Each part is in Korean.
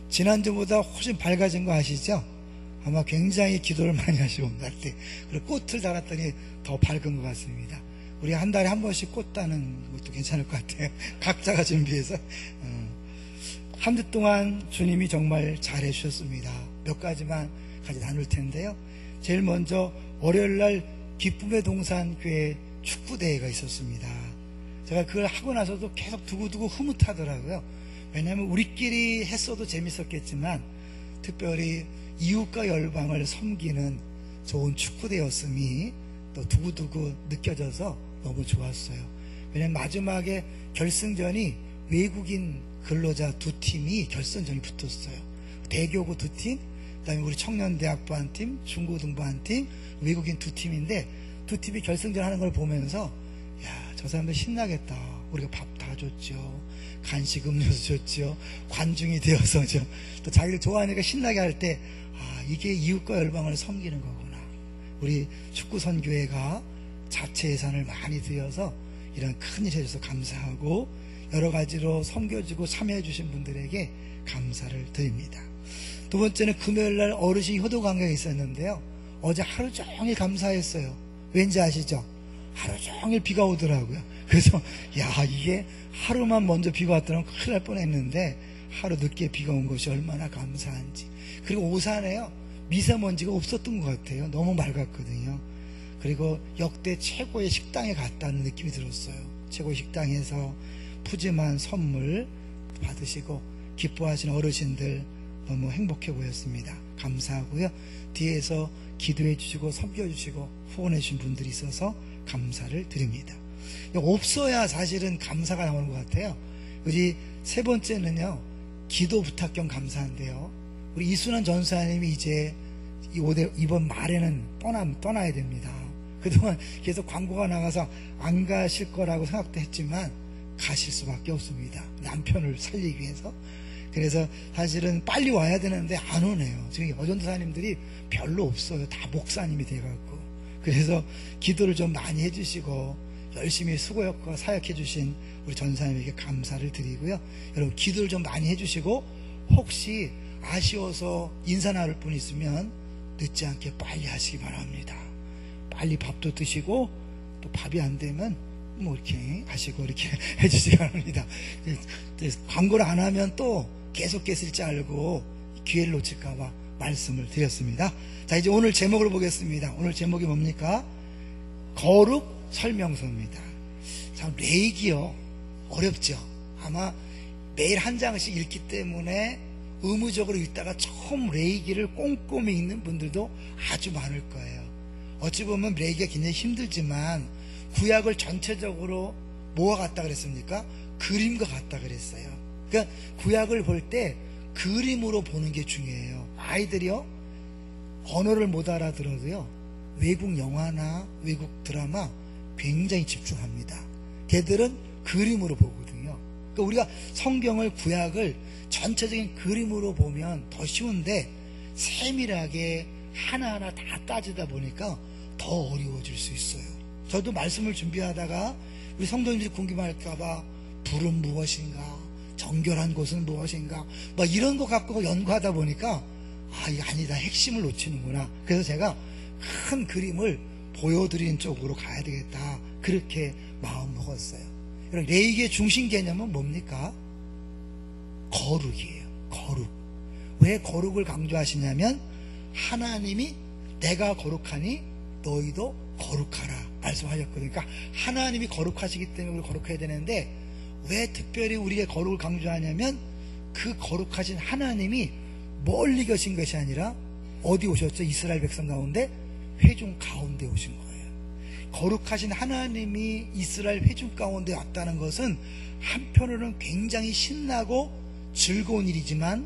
지난주보다 훨씬 밝아진 거 아시죠? 아마 굉장히 기도를 많이 하시고 온 것 같아요. 그리고 꽃을 달았더니 더 밝은 것 같습니다. 우리 한 달에 한 번씩 꽃 따는 것도 괜찮을 것 같아요. 각자가 준비해서. 한 주 동안 주님이 정말 잘해 주셨습니다. 몇 가지만 같이 나눌 텐데요. 제일 먼저 월요일날 기쁨의 동산 교회 축구대회가 있었습니다. 제가 그걸 하고 나서도 계속 두고두고 흐뭇하더라고요. 왜냐하면 우리끼리 했어도 재밌었겠지만 특별히 이웃과 열방을 섬기는 좋은 축구대였음이 또 두고두고 느껴져서 너무 좋았어요. 왜냐하면 마지막에 결승전이 외국인 근로자 두 팀이 결승전이 붙었어요. 대교구 두 팀, 그다음에 우리 청년대학부 한 팀, 중고등부 한 팀, 외국인 두 팀인데 두 팀이 결승전 하는 걸 보면서 야, 저 사람들 신나겠다. 우리가 밥 다 줬죠. 간식 음료수 줬죠. 관중이 되어서죠. 또 자기를 좋아하니까 신나게 할 때 아, 이게 이웃과 열방을 섬기는 거구나. 우리 축구선교회가 자체 예산을 많이 들여서 이런 큰일 해줘서 감사하고 여러 가지로 섬겨주고 참여해 주신 분들에게 감사를 드립니다. 두 번째는 금요일날 어르신 효도 강령이 있었는데요. 어제 하루 종일 감사했어요. 왠지 아시죠? 하루 종일 비가 오더라고요. 그래서 야, 이게 하루만 먼저 비가 왔더라면 큰일 날 뻔했는데 하루 늦게 비가 온 것이 얼마나 감사한지. 그리고 오산에요, 미세먼지가 없었던 것 같아요. 너무 맑았거든요. 그리고 역대 최고의 식당에 갔다는 느낌이 들었어요. 최고의 식당에서 푸짐한 선물 받으시고 기뻐하시는 어르신들 너무 행복해 보였습니다. 감사하고요. 뒤에서 기도해 주시고 섬겨 주시고 후원해 주신 분들이 있어서 감사를 드립니다. 없어야 사실은 감사가 나오는 것 같아요. 우리 세 번째는요, 기도 부탁경 감사인데요. 우리 이순환 전사님이 이제 이번 말에는 떠나야 됩니다. 그동안 계속 광고가 나가서 안 가실 거라고 생각도 했지만 가실 수밖에 없습니다. 남편을 살리기 위해서. 그래서 사실은 빨리 와야 되는데 안 오네요. 지금 여전도사님들이 별로 없어요. 다 목사님이 돼갖고. 그래서 기도를 좀 많이 해주시고 열심히 수고했고 사역해 주신 우리 전사님에게 감사를 드리고요. 여러분 기도를 좀 많이 해주시고 혹시 아쉬워서 인사 나눌 분 있으면 늦지 않게 빨리 하시기 바랍니다. 빨리 밥도 드시고 또 밥이 안 되면 뭐 이렇게 하시고 이렇게 해주시기 바랍니다. 광고를 안 하면 또 계속 깼을 줄 알고 기회를 놓칠까봐 말씀을 드렸습니다. 자, 이제 오늘 제목을 보겠습니다. 오늘 제목이 뭡니까? 거룩 설명서입니다. 참 레이기요, 어렵죠. 아마 매일 한 장씩 읽기 때문에 의무적으로 읽다가 처음 레이기를 꼼꼼히 읽는 분들도 아주 많을 거예요. 어찌 보면 레이기가 굉장히 힘들지만 구약을 전체적으로 뭐가 같다 그랬습니까? 그림과 같다 그랬어요. 그러니까 구약을 볼 때 그림으로 보는 게 중요해요. 아이들이요, 언어를 못 알아들어도요, 외국 영화나 외국 드라마 굉장히 집중합니다. 걔들은 그림으로 보거든요. 그러니까 우리가 성경을, 구약을 전체적인 그림으로 보면 더 쉬운데 세밀하게 하나하나 다 따지다 보니까 더 어려워질 수 있어요. 저도 말씀을 준비하다가 우리 성도님들이 궁금할까봐 불은 무엇인가, 정결한 곳은 무엇인가, 막 이런 거 갖고 연구하다 보니까 아, 이게 아니다, 핵심을 놓치는구나. 그래서 제가 큰 그림을 보여드리는 쪽으로 가야 되겠다, 그렇게 마음 먹었어요. 레이기의 중심 개념은 뭡니까? 거룩이에요. 거룩. 왜 거룩을 강조하시냐면 하나님이 내가 거룩하니 너희도 거룩하라 말씀하셨거든요. 그러니까 하나님이 거룩하시기 때문에 우리 거룩해야 되는데 왜 특별히 우리의 거룩을 강조하냐면 그 거룩하신 하나님이 멀리 계신 것이 아니라 어디 오셨죠? 이스라엘 백성 가운데 회중 가운데 오신 거예요. 거룩하신 하나님이 이스라엘 회중 가운데 왔다는 것은 한편으로는 굉장히 신나고 즐거운 일이지만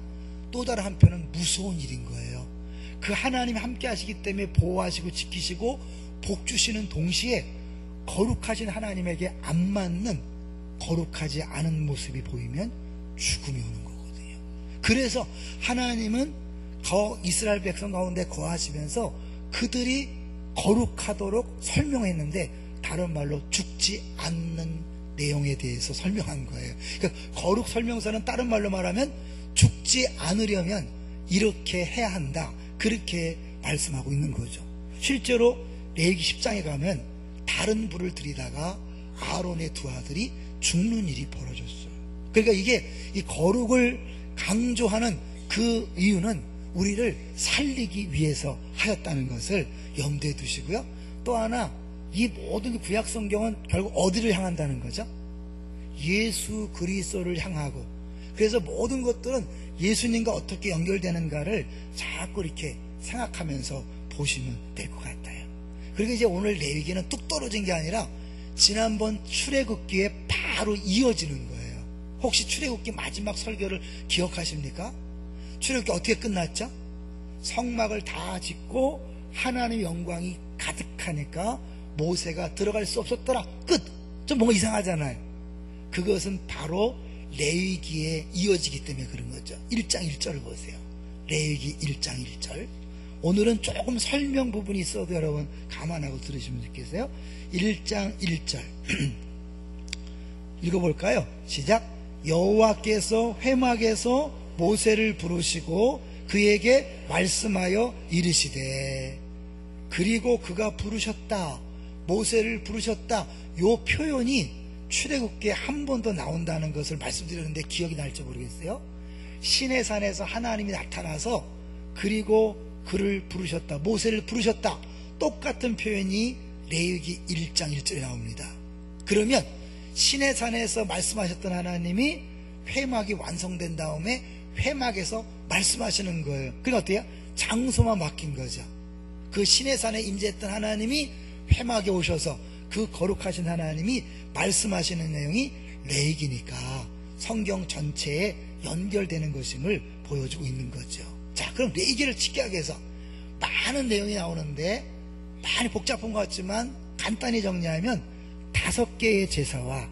또 다른 한편은 무서운 일인 거예요. 그 하나님이 함께 하시기 때문에 보호하시고 지키시고 복 주시는 동시에 거룩하신 하나님에게 안 맞는 거룩하지 않은 모습이 보이면 죽음이 오는 거거든요. 그래서 하나님은 이스라엘 백성 가운데 거하시면서 그들이 거룩하도록 설명했는데 다른 말로 죽지 않는 내용에 대해서 설명한 거예요. 그러니까 거룩 설명서는 다른 말로 말하면 죽지 죽지 않으려면 이렇게 해야 한다, 그렇게 말씀하고 있는 거죠. 실제로 레위기 10장에 가면 다른 불을 들이다가 아론의 두 아들이 죽는 일이 벌어졌어요. 그러니까 이게 이 거룩을 강조하는 그 이유는 우리를 살리기 위해서 하였다는 것을 염두에 두시고요. 또 하나, 이 모든 구약 성경은 결국 어디를 향한다는 거죠? 예수 그리스도를 향하고, 그래서 모든 것들은 예수님과 어떻게 연결되는가를 자꾸 이렇게 생각하면서 보시면 될 것 같아요. 그리고 이제 오늘 레위기는 뚝 떨어진 게 아니라 지난번 출애굽기에 바로 이어지는 거예요. 혹시 출애굽기 마지막 설교를 기억하십니까? 출애굽기 어떻게 끝났죠? 성막을 다 짓고 하나님의 영광이 가득하니까 모세가 들어갈 수 없었더라. 끝! 좀 뭔가 이상하잖아요. 그것은 바로 레위기에 이어지기 때문에 그런 거죠. 1장 1절을 보세요. 레위기 1장 1절. 오늘은 조금 설명 부분이 있어도 여러분 감안하고 들으시면 좋겠어요. 1장 1절 읽어볼까요? 시작. 여호와께서 회막에서 모세를 부르시고 그에게 말씀하여 이르시되, 그리고 그가 부르셨다, 모세를 부르셨다. 요 표현이 출애굽기에 한 번 더 나온다는 것을 말씀드렸는데 기억이 날지 모르겠어요. 시내산에서 하나님이 나타나서 그리고 그를 부르셨다, 모세를 부르셨다, 똑같은 표현이 레위기 1장 1절에 나옵니다. 그러면 시내산에서 말씀하셨던 하나님이 회막이 완성된 다음에 회막에서 말씀하시는 거예요. 그러니까 어때요? 장소만 바뀐 거죠. 그 시내산에 임재했던 하나님이 회막에 오셔서 그 거룩하신 하나님이 말씀하시는 내용이 레위기니까 성경 전체에 연결되는 것임을 보여주고 있는 거죠. 자, 그럼 레위기를 집계하기 위해서 많은 내용이 나오는데 많이 복잡한 것 같지만 간단히 정리하면 5개의 제사와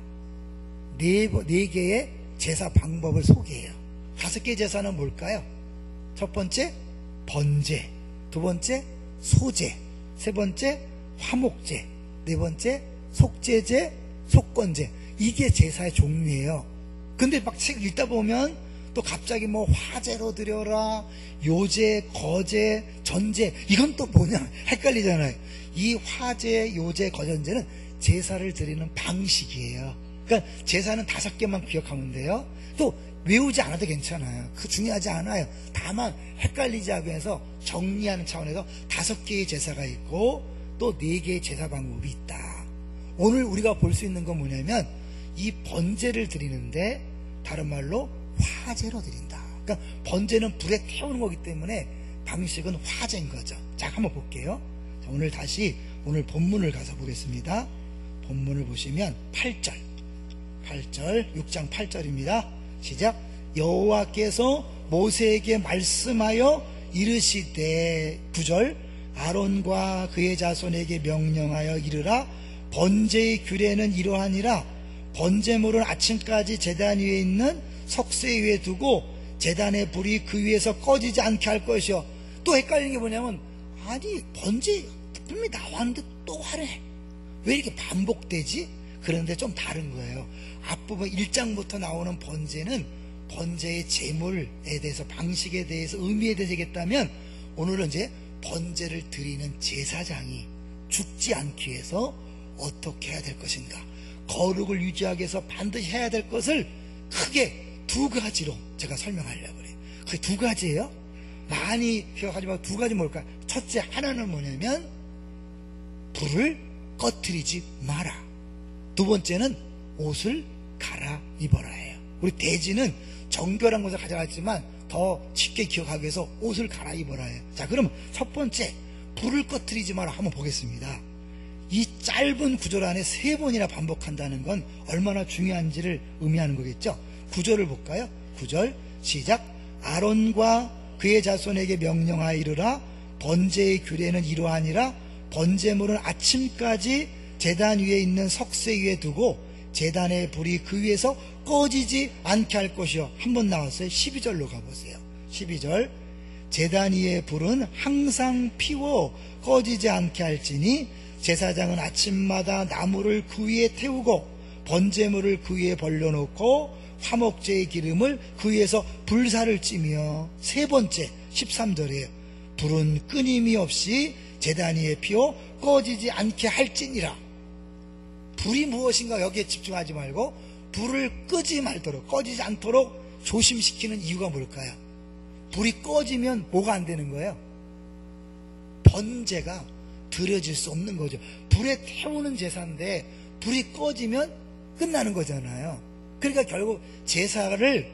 4개의 제사 방법을 소개해요. 5개의 제사는 뭘까요? 첫 번째 번제, 두 번째 소제, 세 번째 화목제, 네 번째 속제제, 속건제. 이게 제사의 종류예요. 근데 막 책 읽다 보면 또 갑자기 뭐 화제로 드려라, 요제, 거제, 전제, 이건 또 뭐냐 헷갈리잖아요. 이 화제, 요제, 거전제는 제사를 드리는 방식이에요. 그러니까 제사는 5개만 기억하면 돼요. 또 외우지 않아도 괜찮아요. 그 중요하지 않아요. 다만 헷갈리지 하기 위해서 정리하는 차원에서 5개의 제사가 있고 또 4개의 제사 방법이 있다. 오늘 우리가 볼 수 있는 건 뭐냐면 이 번제를 드리는데 다른 말로 화제로 드린다. 그러니까 번제는 불에 태우는 거기 때문에 방식은 화제인 거죠. 자, 한번 볼게요. 자, 오늘 본문을 가서 보겠습니다. 본문을 보시면 8절, 6장 8절입니다. 시작. 여호와께서 모세에게 말씀하여 이르시되, 9절. 아론과 그의 자손에게 명령하여 이르라. 번제의 규례는 이러하니라. 번제물은 아침까지 제단 위에 있는 석쇠 위에 두고 제단의 불이 그 위에서 꺼지지 않게 할 것이요. 또 헷갈리는 게 뭐냐면, 아니 번제 분명히 나왔는데 또 하래, 왜 이렇게 반복되지? 그런데 좀 다른 거예요. 앞부분 1장부터 나오는 번제는 번제의 제물에 대해서, 방식에 대해서, 의미에 대해서 얘기했다면, 오늘은 이제 번제를 드리는 제사장이 죽지 않기 위해서 어떻게 해야 될 것인가, 거룩을 유지하기 위해서 반드시 해야 될 것을 크게 2가지로 제가 설명하려고 그래요. 그게 2가지예요. 많이 기억하지 말고 2가지 뭘까요? 첫째, 하나는 뭐냐면 불을 꺼트리지 마라. 두 번째는 옷을 갈아입어라예요. 우리 돼지는 정결한 것을 가져갔지만 더 쉽게 기억하기 위해서 옷을 갈아입어라예요. 자, 그럼 첫 번째, 불을 꺼트리지 마라 한번 보겠습니다. 이 짧은 구절 안에 3번이나 반복한다는 건 얼마나 중요한지를 의미하는 거겠죠. 9절을 볼까요? 9절 시작. 아론과 그의 자손에게 명령하여 이르라. 번제의 규례는 이러하니라. 번제물은 아침까지 제단 위에 있는 석쇠 위에 두고 제단의 불이 그 위에서 꺼지지 않게 할 것이요. 한번 나왔어요. 12절로 가보세요. 12절. 제단 위의 불은 항상 피워 꺼지지 않게 할지니 제사장은 아침마다 나무를 그 위에 태우고 번제물을 그 위에 벌려놓고 화목제의 기름을 그 위에서 불사를 찌며, 세 번째 13절이에요. 불은 끊임이 없이 제단 위에 피워 꺼지지 않게 할지니라. 불이 무엇인가 여기에 집중하지 말고 불을 끄지 말도록, 꺼지지 않도록 조심시키는 이유가 뭘까요? 불이 꺼지면 뭐가 안 되는 거예요? 번제가 드려질 수 없는 거죠. 불에 태우는 제사인데 불이 꺼지면 끝나는 거잖아요. 그러니까 결국 제사를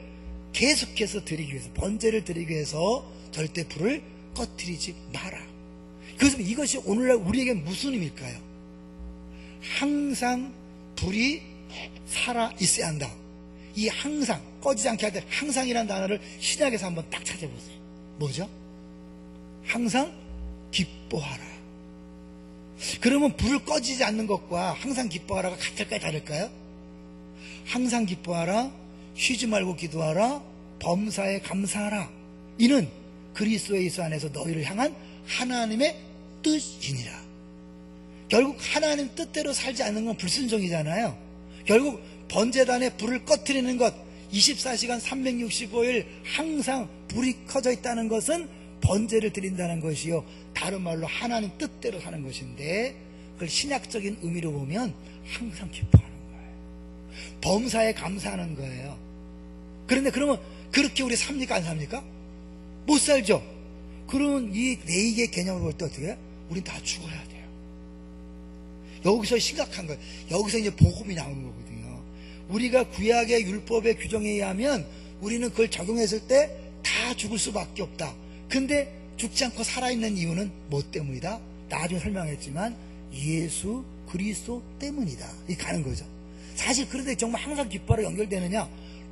계속해서 드리기 위해서, 번제를 드리기 위해서 절대 불을 꺼뜨리지 마라. 그래서 이것이 오늘날 우리에게 무슨 의미일까요? 항상 불이 살아 있어야 한다. 이 항상, 꺼지지 않게 할 때 항상이라는 단어를 신약에서 한번 딱 찾아보세요. 뭐죠? 항상 기뻐하라. 그러면 불을 꺼지지 않는 것과 항상 기뻐하라가 같을까요, 다를까요? 항상 기뻐하라, 쉬지 말고 기도하라, 범사에 감사하라. 이는 그리스도 예수 안에서 너희를 향한 하나님의 뜻이니라. 결국 하나님 뜻대로 살지 않는 건 불순종이잖아요. 결국 번제단에 불을 꺼뜨리는 것, 24시간 365일 항상 불이 켜져 있다는 것은 번제를 드린다는 것이요, 다른 말로 하나님 뜻대로 사는 것인데, 그걸 신약적인 의미로 보면 항상 기뻐하는 거예요. 범사에 감사하는 거예요. 그런데 그러면 그렇게 우리 삽니까, 안 삽니까? 못 살죠. 그런 이 내익의 개념을 볼 때 어떻게 해요? 우린 다 죽어야 돼요. 여기서 심각한 거예요. 여기서 이제 복음이 나오는 거거든요. 우리가 구약의 율법의 규정에 의하면 우리는 그걸 적용했을 때 다 죽을 수밖에 없다. 근데 죽지 않고 살아있는 이유는 뭐 때문이다? 나중에 설명했지만 예수 그리스도 때문이다. 이 가는 거죠. 사실 그런데 정말 항상 기뻐하러 연결되느냐?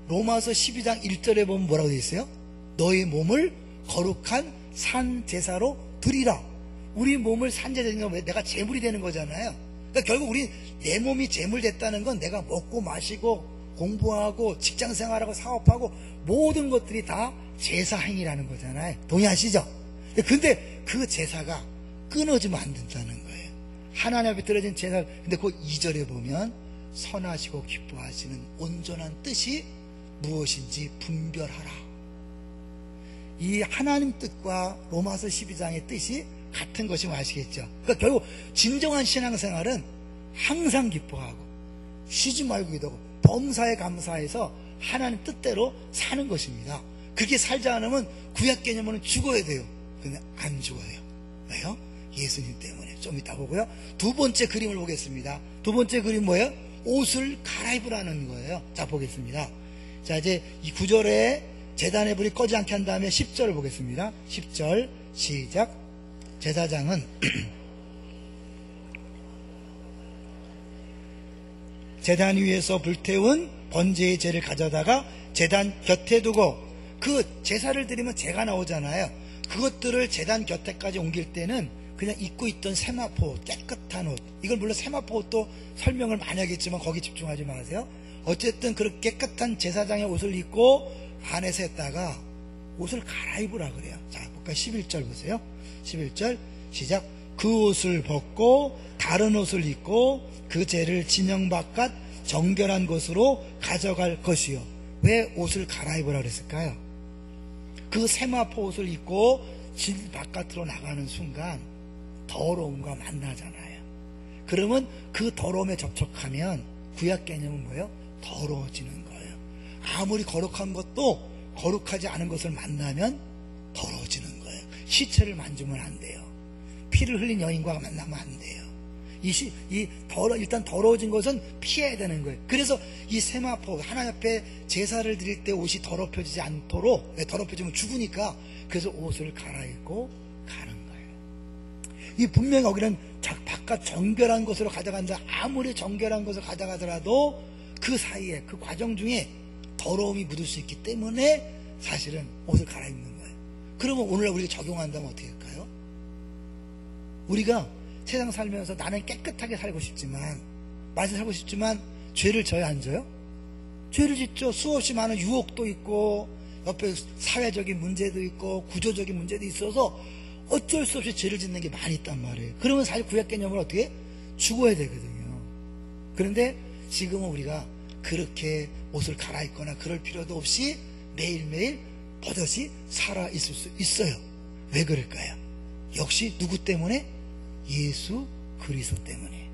로마서 12장 1절에 보면 뭐라고 되어 있어요? 너희 몸을 거룩한 산 제사로 드리라. 우리 몸을 산 제사니까 내가 제물이 되는 거잖아요. 그러니까 결국 우리 내 몸이 제물 됐다는 건 내가 먹고 마시고 공부하고 직장생활하고 사업하고 모든 것들이 다 제사 행위라는 거잖아요. 동의하시죠? 근데 그 제사가 끊어지면 안 된다는 거예요. 하나님 앞에 드려진 제사. 근데 그 2절에 보면 선하시고 기뻐하시는 온전한 뜻이 무엇인지 분별하라. 이 하나님 뜻과 로마서 12장의 뜻이 같은 것이면 아시겠죠? 그러니까 결국 진정한 신앙생활은 항상 기뻐하고 쉬지 말고 기도하고 범사에 감사해서 하나님 뜻대로 사는 것입니다. 그렇게 살지 않으면 구약 개념으로는 죽어야 돼요. 근데 안 죽어요. 왜요? 예수님 때문에. 좀 이따 보고요. 두 번째 그림을 보겠습니다. 두 번째 그림 뭐예요? 옷을 갈아입으라는 거예요. 자, 보겠습니다. 자, 이제 이 9절에 제단의 불이 꺼지 않게 한 다음에 10절을 보겠습니다. 10절 시작. 제사장은 제단 위에서 불태운 번제의 재를 가져다가 제단 곁에 두고, 그 제사를 드리면 재가 나오잖아요. 그것들을 제단 곁에까지 옮길 때는 그냥 입고 있던 세마포 옷, 깨끗한 옷, 이걸 물론 세마포 옷도 설명을 많이 하겠지만 거기 집중하지 마세요. 어쨌든 그렇게 깨끗한 제사장의 옷을 입고 안에서 했다가 옷을 갈아입으라 그래요. 자, 볼까요? 11절 보세요. 11절 시작. 그 옷을 벗고 다른 옷을 입고 그 재를 진영 바깥 정결한 곳으로 가져갈 것이요. 왜 옷을 갈아입으라 그랬을까요? 그 세마포 옷을 입고 진 바깥으로 나가는 순간 더러움과 만나잖아요. 그러면 그 더러움에 접촉하면 구약 개념은 뭐예요? 더러워지는 거예요. 아무리 거룩한 것도 거룩하지 않은 것을 만나면 더러워지는 거예요. 시체를 만지면 안 돼요. 피를 흘린 여인과 만나면 안 돼요. 일단 더러워진 것은 피해야 되는 거예요. 그래서 이 세마포, 하나님 앞에 제사를 드릴 때 옷이 더럽혀지지 않도록, 더럽혀지면 죽으니까, 그래서 옷을 갈아입고 가는 거예요. 이 분명히 여기는 바깥 정결한 것으로 가져간다. 아무리 정결한 것을 가져가더라도 그 사이에, 그 과정 중에 더러움이 묻을 수 있기 때문에 사실은 옷을 갈아입는 거예요. 그러면 오늘날 우리가 적용한다면 어떻게 할까요? 우리가 세상 살면서 나는 깨끗하게 살고 싶지만, 맛있게 살고 싶지만 죄를 져야 안 져요? 죄를 짓죠. 수없이 많은 유혹도 있고 옆에 사회적인 문제도 있고 구조적인 문제도 있어서 어쩔 수 없이 죄를 짓는 게 많이 있단 말이에요. 그러면 사실 구약 개념을 어떻게 죽어야 되거든요. 그런데 지금은 우리가 그렇게 옷을 갈아입거나 그럴 필요도 없이 매일매일 버젓이 살아있을 수 있어요. 왜 그럴까요? 역시 누구 때문에? 예수 그리스도 때문에.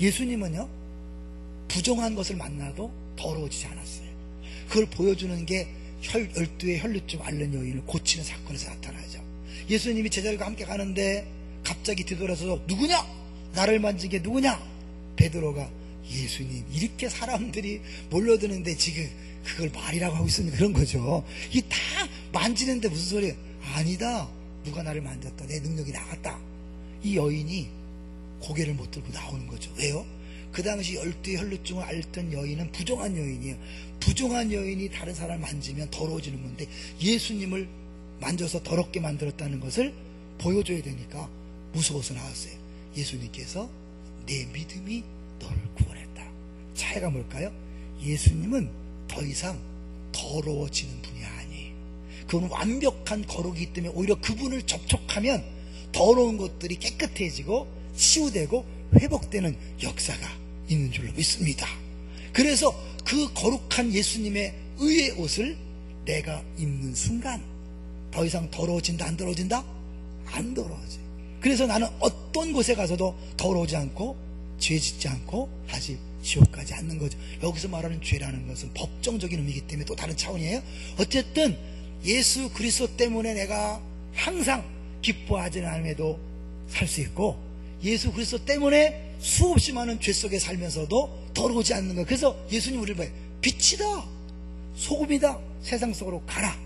예수님은요, 부정한 것을 만나도 더러워지지 않았어요. 그걸 보여주는 게 12의 혈루증 앓는 여인을 고치는 사건에서 나타나죠. 예수님이 제자들과 함께 가는데 갑자기 뒤돌아서 누구냐? 나를 만진 게 누구냐? 베드로가 예수님, 이렇게 사람들이 몰려드는데 지금 그걸 말이라고 하고 있습니다. 그런 거죠. 이게 다 만지는데 무슨 소리예요? 아니다. 누가 나를 만졌다. 내 능력이 나갔다. 이 여인이 고개를 못 들고 나오는 거죠. 왜요? 그 당시 12의 혈루증을 앓던 여인은 부정한 여인이에요. 부정한 여인이 다른 사람을 만지면 더러워지는 건데 예수님을 만져서 더럽게 만들었다는 것을 보여줘야 되니까 무서워서 나왔어요. 예수님께서 내 믿음이 너를 구원했다. 차이가 뭘까요? 예수님은 더 이상 더러워지는 분이 아니에요. 그분은 완벽한 거룩이기 때문에 오히려 그분을 접촉하면 더러운 것들이 깨끗해지고 치유되고 회복되는 역사가 있는 줄로 믿습니다. 그래서 그 거룩한 예수님의 의의 옷을 내가 입는 순간 더 이상 더러워진다, 안 더러워진다? 안 더러워져. 그래서 나는 어떤 곳에 가서도 더러워지 않고 죄 짓지 않고 다시 지옥 가지 않는 거죠. 여기서 말하는 죄라는 것은 법정적인 의미이기 때문에 또 다른 차원이에요. 어쨌든 예수 그리스도 때문에 내가 항상 기뻐하지는 않음에도 살 수 있고, 예수 그리스도 때문에 수없이 많은 죄 속에 살면서도 더러우지 않는 거예요. 그래서 예수님 우리를 봐요. 빛이다, 소금이다, 세상 속으로 가라.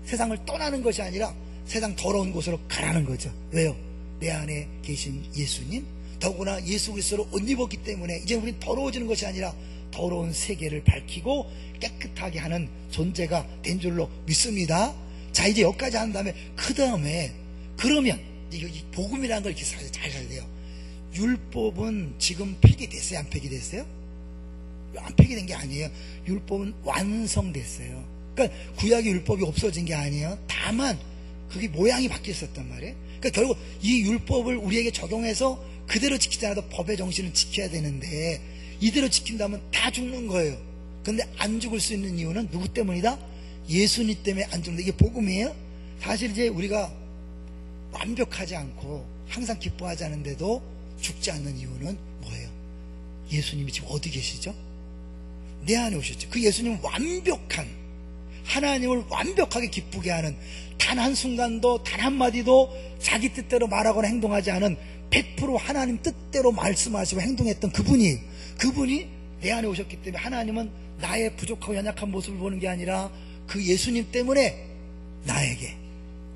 세상을 떠나는 것이 아니라 세상 더러운 곳으로 가라는 거죠. 왜요? 내 안에 계신 예수님, 더구나 예수 그리스도로 옷 입었기 때문에 이제 우리는 더러워지는 것이 아니라 더러운 세계를 밝히고 깨끗하게 하는 존재가 된 줄로 믿습니다. 자, 이제 여기까지 한 다음에 그 다음에 그러면 이거 복음이라는 걸 이렇게 잘 살아야 돼요. 율법은 지금 폐기됐어요? 안 폐기됐어요? 안 폐기된 게 아니에요. 율법은 완성됐어요. 그러니까 구약의 율법이 없어진 게 아니에요. 다만 그게 모양이 바뀌었었단 말이에요. 그러니까 결국 이 율법을 우리에게 적용해서 그대로 지키지 않아도 법의 정신을 지켜야 되는데 이대로 지킨다면 다 죽는 거예요. 그런데 안 죽을 수 있는 이유는 누구 때문이다? 예수님 때문에 안 죽는다. 이게 복음이에요. 사실 이제 우리가 완벽하지 않고 항상 기뻐하지 않은데도 죽지 않는 이유는 뭐예요? 예수님이 지금 어디 계시죠? 내 안에 오셨죠. 그 예수님은 완벽한, 하나님을 완벽하게 기쁘게 하는, 단 한순간도 단 한마디도 자기 뜻대로 말하거나 행동하지 않은 100% 하나님 뜻대로 말씀하시고 행동했던 그분이 내 안에 오셨기 때문에 하나님은 나의 부족하고 연약한 모습을 보는 게 아니라 그 예수님 때문에 나에게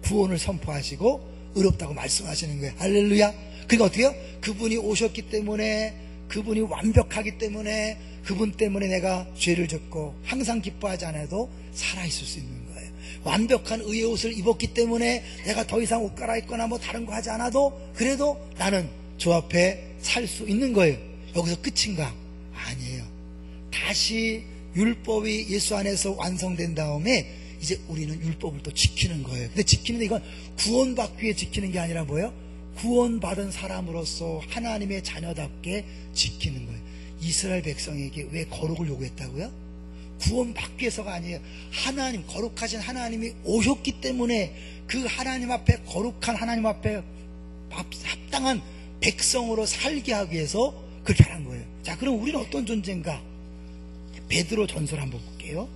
구원을 선포하시고 의롭다고 말씀하시는 거예요. 할렐루야. 그러니까 어떻게 해요? 그분이 오셨기 때문에, 그분이 완벽하기 때문에, 그분 때문에 내가 죄를 졌고 항상 기뻐하지 않아도 살아있을 수 있는 거예요. 완벽한 의의 옷을 입었기 때문에 내가 더 이상 옷 갈아입거나 뭐 다른 거 하지 않아도 그래도 나는 주 앞에 살 수 있는 거예요. 여기서 끝인가? 아니에요. 다시 율법이 예수 안에서 완성된 다음에 이제 우리는 율법을 또 지키는 거예요. 근데 지키는데 이건 구원받기 위해 지키는 게 아니라 뭐예요? 구원받은 사람으로서 하나님의 자녀답게 지키는 거예요. 이스라엘 백성에게 왜 거룩을 요구했다고요? 구원받기 위해서가 아니에요. 하나님, 거룩하신 하나님이 오셨기 때문에 그 하나님 앞에, 거룩한 하나님 앞에 합당한 백성으로 살게 하기 위해서 그렇게 하는 거예요. 자, 그럼 우리는 어떤 존재인가? 베드로 전설 한번 볼게요.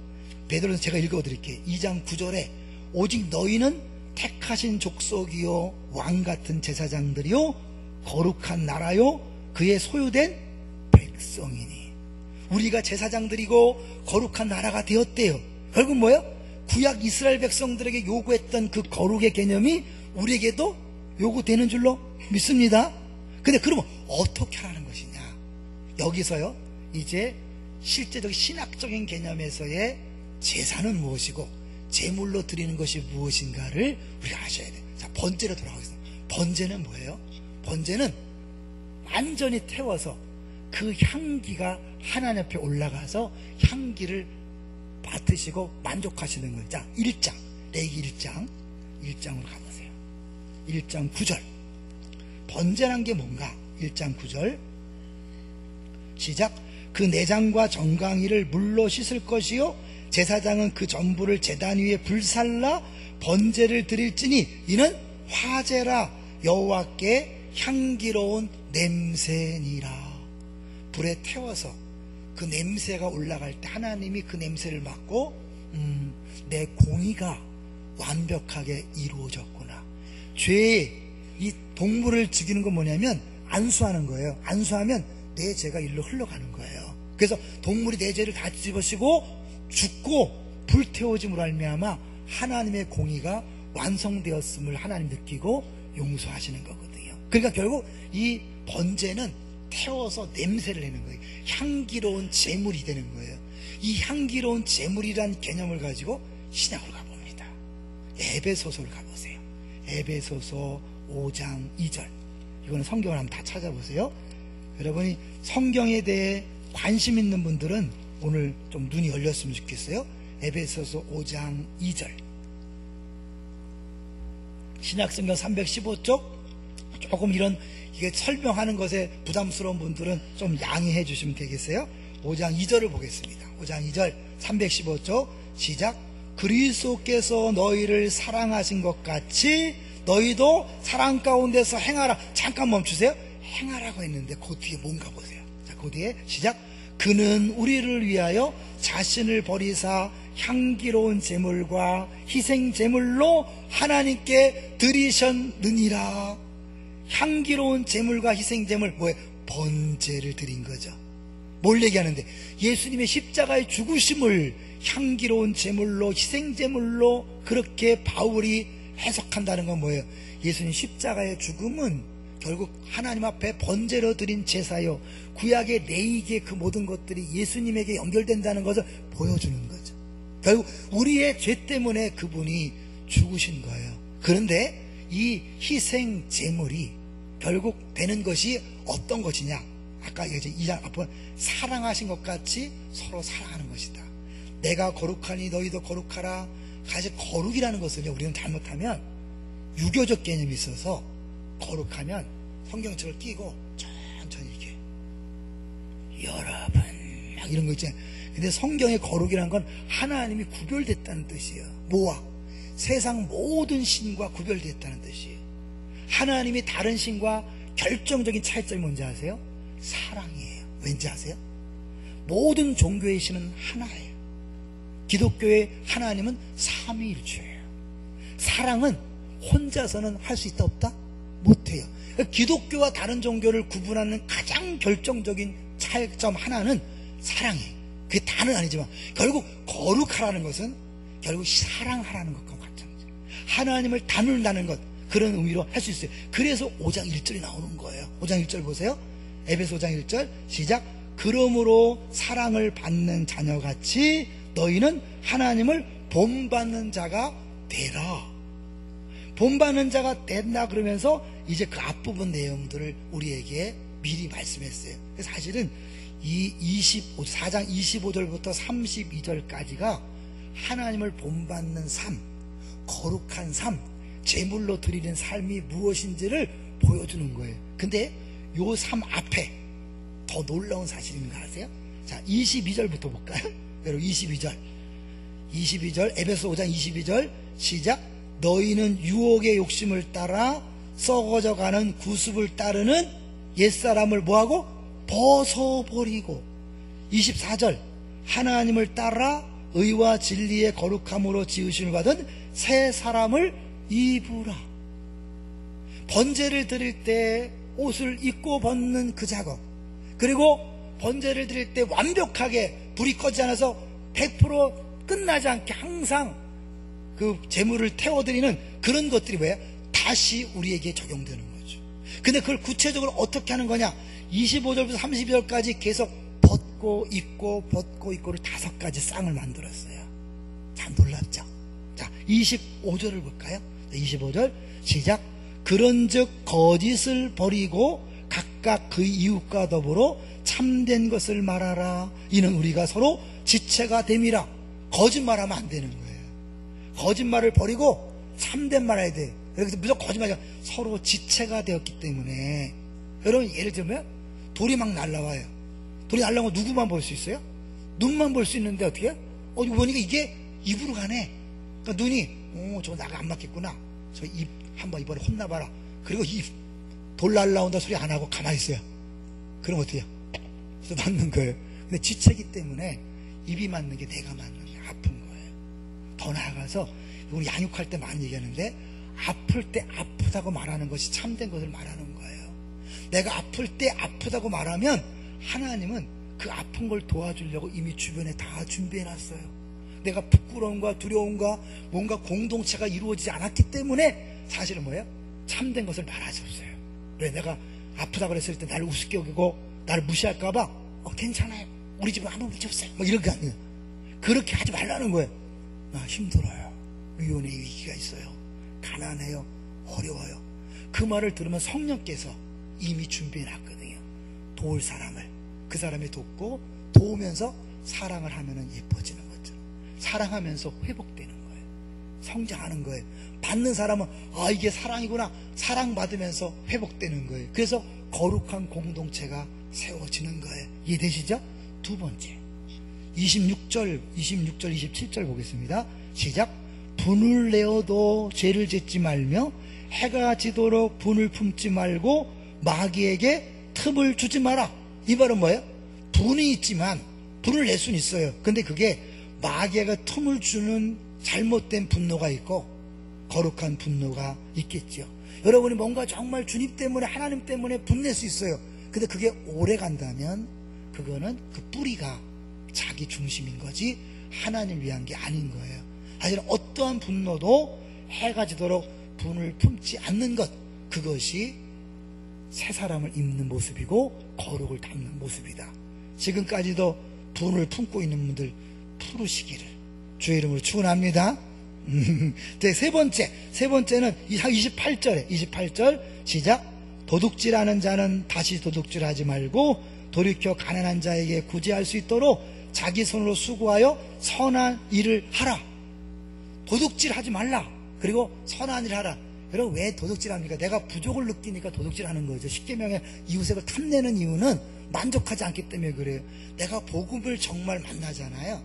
베드로는 제가 읽어드릴게요. 2장 9절에 오직 너희는 택하신 족속이요 왕같은 제사장들이요 거룩한 나라요 그의 소유된 백성이니. 우리가 제사장들이고 거룩한 나라가 되었대요. 결국 뭐예요? 구약 이스라엘 백성들에게 요구했던 그 거룩의 개념이 우리에게도 요구되는 줄로 믿습니다. 근데 그러면 어떻게 하라는 것이냐? 여기서요 이제 실제적인 신학적인 개념에서의 제사는 무엇이고 제물로 드리는 것이 무엇인가를 우리가 아셔야 돼요. 자, 번제로 돌아가겠습니다. 번제는 뭐예요? 번제는 완전히 태워서 그 향기가 하나님 앞에 올라가서 향기를 맡으시고 만족하시는 거예요. 자, 1장, 레위기 1장으로 가보세요. 1장 9절. 번제란 게 뭔가? 1장 9절 시작. 그 내장과 정강이를 물로 씻을 것이요 제사장은 그 전부를 제단 위에 불살라 번제를 드릴지니 이는 화제라 여호와께 향기로운 냄새니라. 불에 태워서 그 냄새가 올라갈 때 하나님이 그 냄새를 맡고 내 공의가 완벽하게 이루어졌구나. 죄의 이 동물을 죽이는 건 뭐냐면 안수하는 거예요. 안수하면 내 죄가 일로 흘러가는 거예요. 그래서 동물이 내 죄를 다 집어쓰고 죽고 불태워짐으로 말미암아 하나님의 공의가 완성되었음을 하나님 느끼고 용서하시는 거거든요. 그러니까 결국 이 번제는 태워서 냄새를 내는 거예요. 향기로운 제물이 되는 거예요. 이 향기로운 제물이란 개념을 가지고 신약으로 가봅니다. 에베소서를 가보세요. 에베소서 5장 2절. 이거는 성경을 한번 다 찾아보세요. 여러분이 성경에 대해 관심 있는 분들은 오늘 좀 눈이 열렸으면 좋겠어요. 에베소서 5장 2절. 신약성경 315쪽. 조금 이런 이게 설명하는 것에 부담스러운 분들은 좀 양해해 주시면 되겠어요. 5장 2절을 보겠습니다. 5장 2절 315쪽 시작. 그리스도께서 너희를 사랑하신 것 같이 너희도 사랑 가운데서 행하라. 잠깐 멈추세요. 행하라고 했는데 그 뒤에 뭔가 보세요. 자, 그 뒤에 시작. 그는 우리를 위하여 자신을 버리사 향기로운 제물과 희생 제물로 하나님께 드리셨느니라. 향기로운 제물과 희생 제물 뭐예요? 번제를 드린 거죠. 뭘 얘기하는데 예수님의 십자가의 죽으심을 향기로운 제물로 희생 제물로 그렇게 바울이 해석한다는 건 뭐예요? 예수님 십자가의 죽음은 결국 하나님 앞에 번제로 드린 제사요 구약의 레이기의 그 모든 것들이 예수님에게 연결된다는 것을 보여주는 거죠. 결국 우리의 죄 때문에 그분이 죽으신 거예요. 그런데 이 희생 제물이 결국 되는 것이 어떤 것이냐? 아까 이제 2장 앞에 사랑하신 것 같이 서로 사랑하는 것이다. 내가 거룩하니 너희도 거룩하라. 사실 거룩이라는 것은요, 우리는 잘못하면 유교적 개념이 있어서 거룩하면 성경책을 끼고 천천히 이렇게 여러분 막 이런 거 있잖아요. 근데 성경의 거룩이라는 건 하나님이 구별됐다는 뜻이에요. 뭐와? 세상 모든 신과 구별됐다는 뜻이에요. 하나님이 다른 신과 결정적인 차이점이 뭔지 아세요? 사랑이에요. 왠지 아세요? 모든 종교의 신은 하나예요. 기독교의 하나님은 삼위일체예요. 사랑은 혼자서는 할 수 있다 없다? 못해요. 기독교와 다른 종교를 구분하는 가장 결정적인 차이점 하나는 사랑이에요. 그게 다는 아니지만 결국 거룩하라는 것은 결국 사랑하라는 것과 같은 거죠. 하나님을 닮는다는 것, 그런 의미로 할 수 있어요. 그래서 5장 1절이 나오는 거예요. 5장 1절 보세요. 에베소 5장 1절 시작. 그러므로 사랑을 받는 자녀같이 너희는 하나님을 본받는 자가 되라. 본받는 자가 된다 그러면서 이제 그 앞부분 내용들을 우리에게 미리 말씀했어요. 사실은 이 4장 25절부터 32절까지가 하나님을 본받는 삶, 거룩한 삶, 제물로 드리는 삶이 무엇인지를 보여주는 거예요. 근데 요 삶 앞에 더 놀라운 사실이 있는 거 아세요? 자, 22절부터 볼까요? 여러분 22절 에베소 5장 22절 시작. 너희는 유혹의 욕심을 따라 썩어져가는 구습을 따르는 옛사람을 뭐하고? 벗어버리고. 24절 하나님을 따라 의와 진리의 거룩함으로 지으심을 받은 새 사람을 입으라. 번제를 드릴 때 옷을 입고 벗는 그 작업, 그리고 번제를 드릴 때 완벽하게 불이 꺼지지 않아서 100% 끝나지 않게 항상 그 제물을 태워드리는 그런 것들이 뭐예요? 다시 우리에게 적용되는 거죠. 근데 그걸 구체적으로 어떻게 하는 거냐? 25절부터 32절까지 계속 벗고 입고 벗고 입고를 5가지 쌍을 만들었어요. 참 놀랍죠? 자, 25절을 볼까요? 25절 시작. 그런즉 거짓을 버리고 각각 그 이웃과 더불어 참된 것을 말하라. 이는 우리가 서로 지체가 됨이라. 거짓말하면 안 되는 거예요. 거짓말을 버리고 참된 말 해야 돼. 여기서 무조건 거짓말이 서로 지체가 되었기 때문에. 여러분 예를 들면 돌이 막 날라와요. 돌이 날라온 거 누구만 볼 수 있어요? 눈만 볼 수 있는데 어떻게 해요? 보니까 이게 입으로 가네. 그러니까 눈이 저거 나가 안 맞겠구나. 저 입 한번 이번에 혼나봐라. 그리고 돌 날라온다 소리 안 하고 가만히 있어요. 그럼 어떻게 해요? 그래서 맞는 거예요. 근데 지체기 때문에 입이 맞는 게 내가 맞는 게 아픈 거예요. 더 나아가서 우리 양육할 때 많이 얘기하는데 아플 때 아프다고 말하는 것이 참된 것을 말하는 거예요. 내가 아플 때 아프다고 말하면 하나님은 그 아픈 걸 도와주려고 이미 주변에 다 준비해놨어요. 내가 부끄러움과 두려움과 뭔가 공동체가 이루어지지 않았기 때문에 사실은 뭐예요? 참된 것을 말하지 없어요. 왜 내가 아프다 그랬을 때 나를 우습게 여기고 나를 무시할까봐 괜찮아요. 우리 집은 아무 문제 없어요. 뭐 이런 게 아니에요. 그렇게 하지 말라는 거예요. 나 힘들어요. 위원의 위기가 있어요. 가난해요. 어려워요. 그 말을 들으면 성령께서 이미 준비해놨거든요. 도울 사람을 그 사람이 돕고 도우면서 사랑을 하면 예뻐지는 거죠. 사랑하면서 회복되는 거예요. 성장하는 거예요. 받는 사람은 이게 사랑이구나. 사랑받으면서 회복되는 거예요. 그래서 거룩한 공동체가 세워지는 거예요. 이해되시죠? 두 번째 26절 27절 보겠습니다. 시작. 분을 내어도 죄를 짓지 말며 해가 지도록 분을 품지 말고 마귀에게 틈을 주지 마라. 이 말은 뭐예요? 분이 있지만 분을 낼 수는 있어요. 근데 그게 마귀가 틈을 주는 잘못된 분노가 있고 거룩한 분노가 있겠죠. 여러분이 뭔가 정말 주님 때문에 하나님 때문에 분낼 수 있어요. 근데 그게 오래 간다면 그거는 그 뿌리가 자기 중심인 거지 하나님 위한 게 아닌 거예요. 사실 어떠한 분노도 해가 지도록 분을 품지 않는 것, 그것이 새 사람을 입는 모습이고 거룩을 담는 모습이다. 지금까지도 분을 품고 있는 분들 풀으시기를 주의 이름으로 축원합니다. 세 번째는 28절 시작. 도둑질하는 자는 다시 도둑질하지 말고 돌이켜 가난한 자에게 구제할 수 있도록 자기 손으로 수고하여 선한 일을 하라. 도둑질하지 말라. 그리고 선한 일을 하라. 여러분 왜 도둑질합니까? 내가 부족을 느끼니까 도둑질하는 거죠. 십계명의 이웃을 탐내는 이유는 만족하지 않기 때문에 그래요. 내가 복음을 정말 만나잖아요.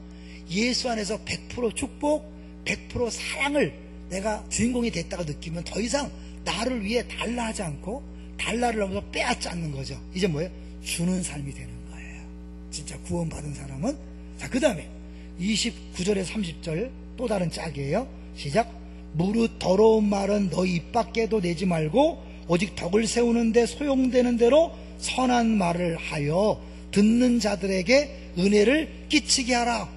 예수 안에서 100% 축복, 100% 사랑을 내가 주인공이 됐다고 느끼면 더 이상 나를 위해 달라 하지 않고 달라를 넘어서 빼앗지 않는 거죠. 이제 뭐예요? 주는 삶이 되는 거예요. 진짜 구원받은 사람은. 자, 그 다음에 29절에 30절 또 다른 짝이에요. 시작. 무릇 더러운 말은 너희 입 밖에도 내지 말고 오직 덕을 세우는데 소용되는 대로 선한 말을 하여 듣는 자들에게 은혜를 끼치게 하라.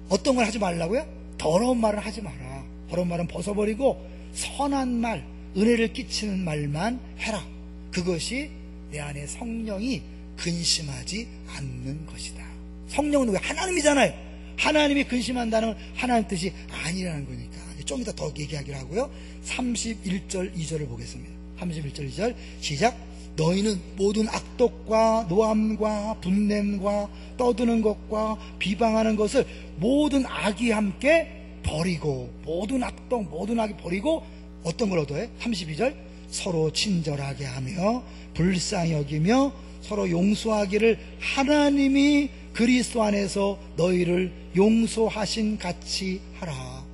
어떤 걸 하지 말라고요? 더러운 말을 하지 마라. 더러운 말은 벗어버리고 선한 말, 은혜를 끼치는 말만 해라. 그것이 내 안에 성령이 근심하지 않는 것이다. 성령은 왜? 하나님이잖아요. 하나님이 근심한다는 건 하나님 뜻이 아니라는 거니까. 좀 이따 더 얘기하기로 하고요. 31절 2절을 보겠습니다. 31절 2절 시작. 너희는 모든 악독과 노함과 분냄과 떠드는 것과 비방하는 것을 모든 악이 함께 버리고, 모든 악독 모든 악이 버리고 어떤 걸 얻어요? 32절 서로 친절하게 하며 불쌍히 여기며 서로 용서하기를 하나님이 그리스도 안에서 너희를 용서하신 같이 하라.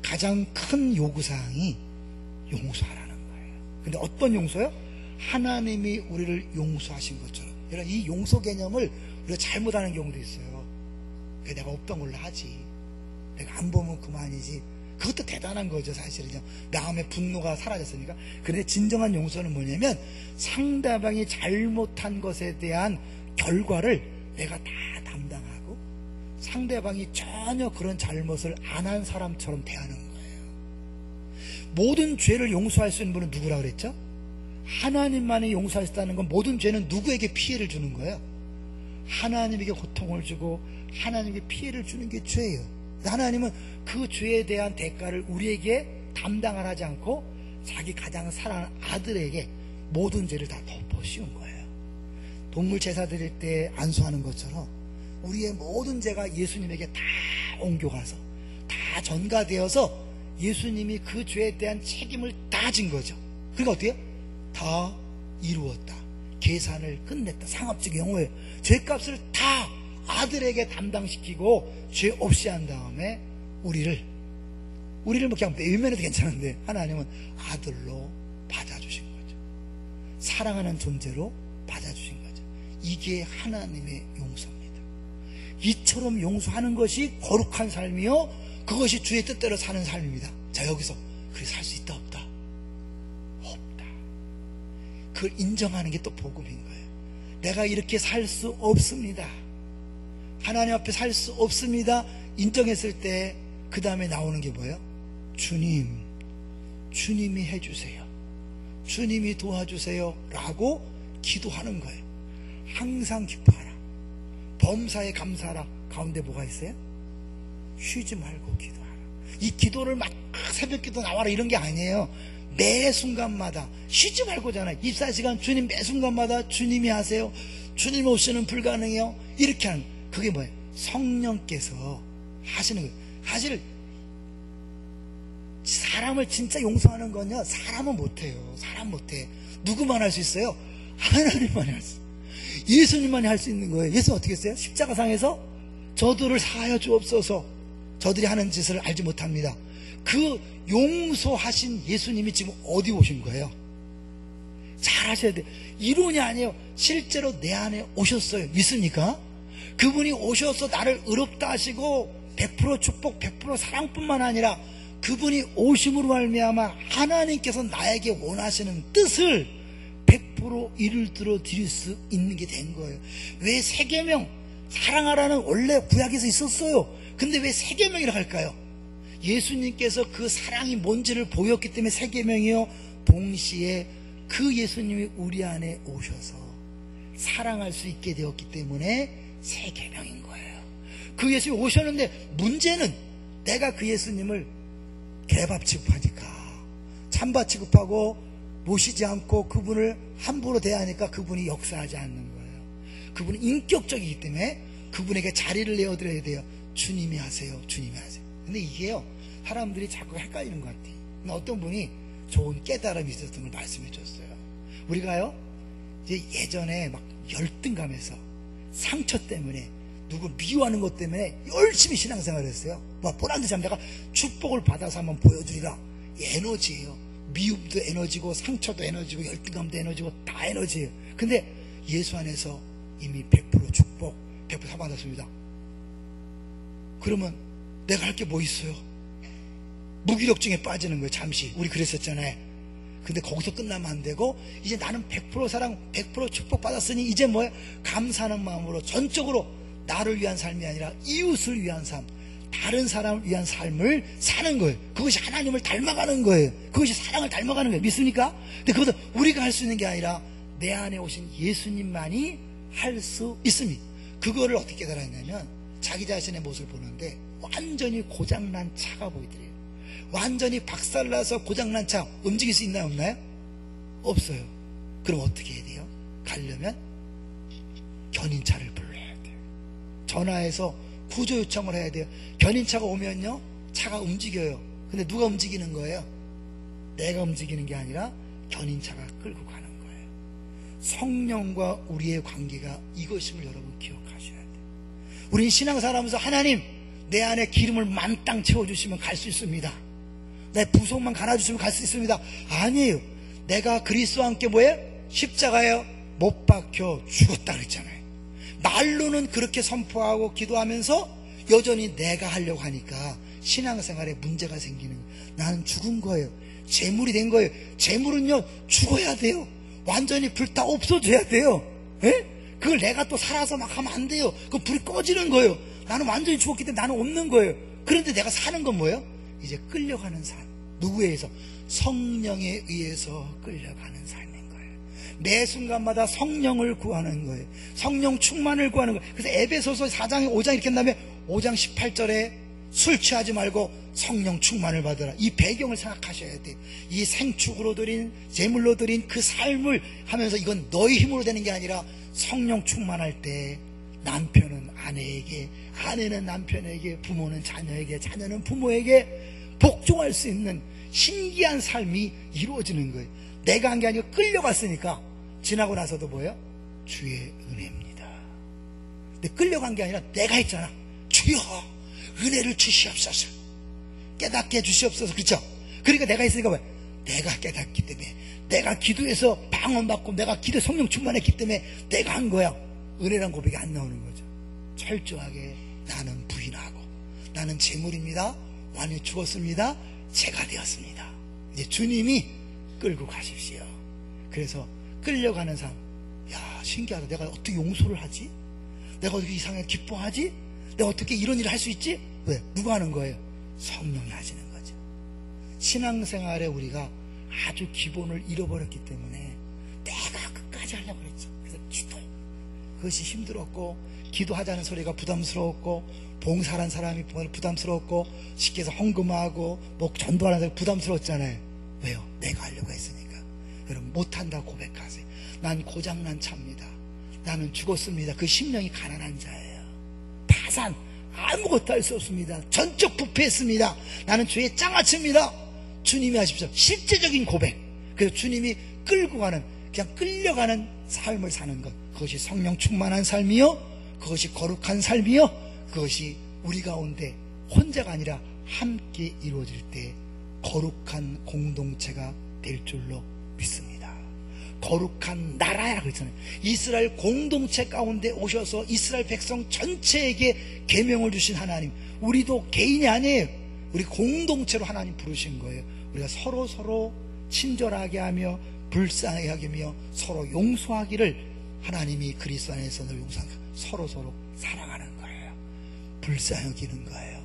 가장 큰 요구사항이 용서하라는 거예요. 근데 어떤 용서요? 하나님이 우리를 용서하신 것처럼. 여러분 이 용서 개념을 우리가 잘못하는 경우도 있어요. 내가 없던 걸로 하지, 내가 안 보면 그만이지. 그것도 대단한 거죠. 사실은요. 마음의 분노가 사라졌으니까. 그런데 진정한 용서는 뭐냐면 상대방이 잘못한 것에 대한 결과를 내가 다 담당하고 상대방이 전혀 그런 잘못을 안 한 사람처럼 대하는 거예요. 모든 죄를 용서할 수 있는 분은 누구라 그랬죠? 하나님만이 용서할 수 있다는 건 모든 죄는 누구에게 피해를 주는 거예요? 하나님에게 고통을 주고 하나님에게 피해를 주는 게 죄예요. 하나님은 그 죄에 대한 대가를 우리에게 담당을 하지 않고 자기 가장 사랑하는 아들에게 모든 죄를 다 덮어 씌운 거예요. 동물 제사 드릴 때 안수하는 것처럼 우리의 모든 죄가 예수님에게 다 옮겨가서 다 전가되어서 예수님이 그 죄에 대한 책임을 다 진 거죠. 그러니까 어때요? 다 이루었다. 계산을 끝냈다. 상업적 용어예요. 죄값을 다 아들에게 담당시키고 죄 없이 한 다음에 우리를 뭐 그냥 외면해도 괜찮은데 하나님은 아들로 받아주신 거죠. 사랑하는 존재로 받아주신 거죠. 이게 하나님의 용서입니다. 이처럼 용서하는 것이 거룩한 삶이요, 그것이 주의 뜻대로 사는 삶입니다. 자, 여기서 그래 살 수 있다 없다? 없다. 그걸 인정하는 게 또 복음인 거예요. 내가 이렇게 살 수 없습니다. 하나님 앞에 살 수 없습니다. 인정했을 때 그 다음에 나오는 게 뭐예요? 주님이 해주세요. 주님이 도와주세요 라고 기도하는 거예요. 항상 기뻐하라. 범사에 감사하라. 가운데 뭐가 있어요? 쉬지 말고 기도하라. 이 기도를 막 새벽 기도 나와라 이런 게 아니에요. 매 순간마다 쉬지 말고잖아요. 24시간 주님 매 순간마다 주님이 하세요. 주님 없이는 불가능해요. 이렇게 하는, 그게 뭐예요? 성령께서 하시는 거예요. 사실 사람을 진짜 용서하는 건요, 사람은 못해요. 사람 못해. 누구만 할 수 있어요? 하나님만이 할 수 있어요. 예수님만이 할 수 있는 거예요. 예수는 어떻게 했어요? 십자가상에서 저들을 사하여 주옵소서, 저들이 하는 짓을 알지 못합니다. 그 용서하신 예수님이 지금 어디 오신 거예요? 잘 하셔야 돼요. 이론이 아니에요. 실제로 내 안에 오셨어요. 믿습니까? 그분이 오셔서 나를 의롭다 하시고 100% 축복, 100% 사랑뿐만 아니라 그분이 오심으로 말미암아 하나님께서 나에게 원하시는 뜻을 100% 이루어 드릴 수 있는 게 된 거예요. 왜 세계명, 사랑하라는 원래 구약에서 있었어요. 근데 왜 세계명이라고 할까요? 예수님께서 그 사랑이 뭔지를 보였기 때문에 세계명이요, 동시에 그 예수님이 우리 안에 오셔서 사랑할 수 있게 되었기 때문에 세계명인 거예요. 그 예수님이 오셨는데 문제는 내가 그 예수님을 개밥 취급하니까, 찬밥 취급하고 모시지 않고 그분을 함부로 대하니까 그분이 역사하지 않는 거예요. 그분은 인격적이기 때문에 그분에게 자리를 내어드려야 돼요. 주님이 하세요. 주님이 하세요. 근데 이게요, 사람들이 자꾸 헷갈리는 것 같아요. 근데 어떤 분이 좋은 깨달음이 있었던 걸 말씀해 줬어요. 우리가요, 이제 예전에 막 열등감에서 상처 때문에 누구 미워하는 것 때문에 열심히 신앙생활을 했어요. 뭐 보란듯이 하면 내가 축복을 받아서 한번 보여주리라. 에너지예요. 미움도 에너지고 상처도 에너지고 열등감도 에너지고 다 에너지예요. 근데 예수 안에서 이미 100% 축복, 100% 사받았습니다. 그러면 내가 할 게 뭐 있어요? 무기력증에 빠지는 거예요. 잠시. 우리 그랬었잖아요. 근데 거기서 끝나면 안 되고, 이제 나는 100% 사랑, 100% 축복 받았으니 이제 뭐예요? 감사하는 마음으로 전적으로 나를 위한 삶이 아니라 이웃을 위한 삶, 다른 사람을 위한 삶을 사는 거예요. 그것이 하나님을 닮아가는 거예요. 그것이 사랑을 닮아가는 거예요. 믿습니까? 근데 그것도 우리가 할 수 있는 게 아니라 내 안에 오신 예수님만이 할 수 있습니다. 그거를 어떻게 깨달았냐면, 자기 자신의 모습을 보는데 완전히 고장난 차가 보이더래요. 완전히 박살나서 고장난 차 움직일 수 있나요? 없나요? 없어요. 그럼 어떻게 해야 돼요? 가려면 견인차를 불러야 돼요. 전화해서 구조 요청을 해야 돼요. 견인차가 오면요, 차가 움직여요. 근데 누가 움직이는 거예요? 내가 움직이는 게 아니라 견인차가 끌고 가는 거예요. 성령과 우리의 관계가 이것임을 여러분 기억하셔야 돼요. 우린 신앙생활하면서 하나님, 내 안에 기름을 만땅 채워주시면 갈 수 있습니다. 내 부속만 갈아주시면 갈 수 있습니다. 아니에요. 내가 그리스도와 함께 뭐예요? 십자가에 못 박혀 죽었다 그랬잖아요. 말로는 그렇게 선포하고 기도하면서 여전히 내가 하려고 하니까 신앙생활에 문제가 생기는 거예요. 나는 죽은 거예요. 재물이 된 거예요. 재물은요, 죽어야 돼요. 완전히 불타 없어져야 돼요. 예? 그걸 내가 또 살아서 막 하면 안 돼요. 그 불이 꺼지는 거예요. 나는 완전히 죽었기 때문에 나는 없는 거예요. 그런데 내가 사는 건 뭐예요? 이제 끌려가는 삶. 누구에 의해서? 성령에 의해서 끌려가는 삶인 거예요. 매 순간마다 성령을 구하는 거예요. 성령 충만을 구하는 거예요. 그래서 에베소서 4장 5장 이렇게 한다면 5장 18절에 술 취하지 말고 성령 충만을 받으라. 이 배경을 생각하셔야 돼요. 이 생축으로 드린, 제물로 드린 그 삶을 하면서 이건 너희 힘으로 되는 게 아니라 성령 충만할 때 남편은 아내에게, 아내는 남편에게, 부모는 자녀에게, 자녀는 부모에게 복종할 수 있는 신기한 삶이 이루어지는 거예요. 내가 한 게 아니고 끌려갔으니까 지나고 나서도 뭐예요? 주의 은혜입니다. 근데 끌려간 게 아니라 내가 했잖아. 주여 은혜를 주시옵소서, 깨닫게 해주시옵소서. 그렇죠? 그러니까 내가 했으니까 왜? 내가 깨닫기 때문에, 내가 기도해서 방언받고 내가 기도 성령 충만했기 때문에 내가 한 거야. 은혜란 고백이 안 나오는 거죠. 철저하게 나는 부인하고, 나는 재물입니다, 완전히 죽었습니다, 제가 되었습니다. 이제 주님이 끌고 가십시오. 그래서 끌려가는 사람, 야 신기하다. 내가 어떻게 용서를 하지? 내가 어떻게 이상하게 기뻐하지? 내가 어떻게 이런 일을 할 수 있지? 왜? 누가 하는 거예요? 성령이 하시는 거죠. 신앙생활에 우리가 아주 기본을 잃어버렸기 때문에 내가 끝까지 하려고 그랬죠. 그래서 기도, 그것이 힘들었고, 기도하자는 소리가 부담스러웠고, 봉사하는 사람이 부담스러웠고, 쉽게 해서 헌금하고 뭐 전도하는 사람이 부담스러웠잖아요. 왜요? 내가 하려고 했으니까. 여러분 못한다고 고백하세요. 난 고장난 차입니다, 나는 죽었습니다. 그 심령이 가난한 자예요. 파산, 아무것도 할 수 없습니다. 전적 부패했습니다. 나는 주의 장아찌입니다. 주님이 하십시오. 실제적인 고백. 그래서 주님이 끌고 가는, 그냥 끌려가는 삶을 사는 것, 그것이 성령 충만한 삶이요, 그것이 거룩한 삶이요, 그것이 우리 가운데 혼자가 아니라 함께 이루어질 때 거룩한 공동체가 될 줄로 믿습니다. 거룩한 나라야 그랬잖아요. 이스라엘 공동체 가운데 오셔서 이스라엘 백성 전체에게 계명을 주신 하나님, 우리도 개인이 아니에요. 우리 공동체로 하나님 부르신 거예요. 우리가 서로 친절하게 하며 불쌍하게 하며 서로 용서하기를, 하나님이 그리스도 안에서 늘 용서하는, 서로 사랑하는 거예요. 불쌍하기는 거예요.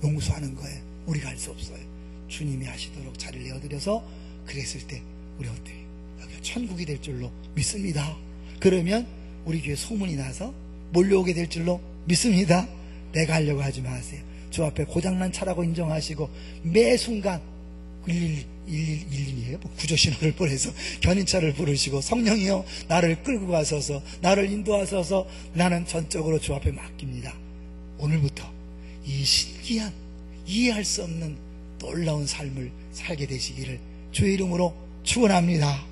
용서하는 거예요. 우리가 할 수 없어요. 주님이 하시도록 자리를 내어드려서 그랬을 때 우리 어때요? 여기가 천국이 될 줄로 믿습니다. 그러면 우리 교회 소문이 나서 몰려오게 될 줄로 믿습니다. 내가 하려고 하지 마세요. 주 앞에 고장난 차라고 인정하시고 매 순간 111이에요? 구조신호를 보내서 견인차를 부르시고, 성령이여 나를 끌고 가소서, 나를 인도하소서, 나는 전적으로 주 앞에 맡깁니다. 오늘부터 이 신기한, 이해할 수 없는 놀라운 삶을 살게 되시기를 주의 이름으로 축원합니다.